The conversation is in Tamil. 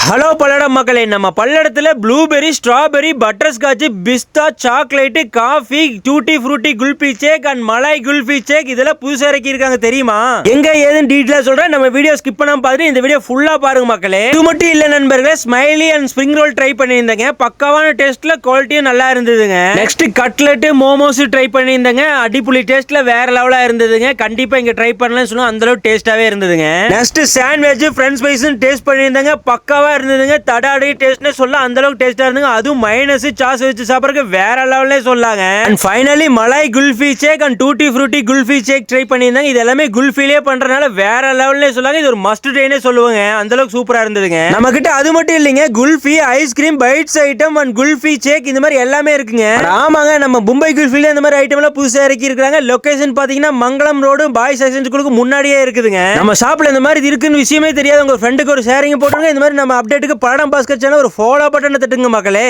ஹலோ பல்லடம் மக்களே, நம்ம பல்லடத்துல ப்ளூபெரி, ஸ்ட்ராபெரி, பட்டர்ஸ்காட்ச், பிஸ்தா, chocolate, coffee, tutti frutti kulfi shake and malai kulfi shake இதெல்லாம் புதுசா இறக்கி இருக்காங்க தெரியுமா? எங்க ஏதுன்னு டீடைலா சொல்றேன். நம்ம வீடியோ ஸ்கிப் பண்ணாம பாத்துட்டு இந்த வீடியோ ஃபுல்லா பாருங்க மக்களே. இது மட்டும் இல்ல நண்பர்களே, smiley and spring roll try பண்ணியிருந்தேங்க. பக்காவான டேஸ்ட்ல, குவாலிட்டியும் நல்லா இருந்ததுங்க. நெக்ஸ்ட் கட்லெட், மோமோஸ் ட்ரை பண்ணியிருந்தேங்க. அடிப்புலி டேஸ்ட்ல வேற லெவலா இருந்ததுங்க. கண்டிப்பா இங்க ட்ரை பண்ணலாம்னு சொன்னா அந்த அளவுக்கு டேஸ்டாவே இருந்ததுங்க. Next sandwich, French fries taste பண்ணியிருந்தேங்க. பக்காவா இருந்ததுங்க. தடாடி டேஸ்ட்னே சொல்ல அந்த அளவுக்கு டேஸ்டா இருந்தது. அதுவும் மைனஸ் சாஸ் வச்சு சாப்பிடுறதுக்கு வேற லெவல்லே சொல்லாங்க. And finally malai kulfi shake and tutti frutti kulfi shake try பண்ணியிருந்தாங்க. இது எல்லாமே குல்ஃபிலே பண்றதுனால வேற லெவல்லே சொல்லாங்க. இது ஒரு மஸ்ட் ட்ரைனே சொல்லுவாங்க. அந்த அளவுக்கு சூப்பரா இருந்ததுங்க. நம்ம கிட்ட அது மட்டும் இல்லைங்க, kulfi, ice cream, bites item and kulfi shake இந்த மாதிரி எல்லாமே இருக்குங்க. ஆமாங்க, நம்ம மும்பை குல்ஃபில இந்த மாதிரி ஐட்டம் எல்லாம் புதுசா இறக்கி இருக்காங்க. லொகேஷன் பாத்தீங்கன்னா மங்களம் ரோடு பாய்ஸ் செக்ஷன் ஸ்கூலுக்கு முன்னாடியே இருக்குதுங்க. நம்ம ஷாப்ல இந்த மாதிரி இருக்குன்னு விஷயமே தெரியாது. உங்க ஃப்ரெண்டுக்கு ஒரு ஷேரிங் போட்டுருங்க. இந்த மாதிரி நம்ம அப்டேட்டுக்கு பல்லடம் பாஸ்கர் சேனல் ஒரு ஃபாலோ பட்டனை தட்டுங்க மக்களே.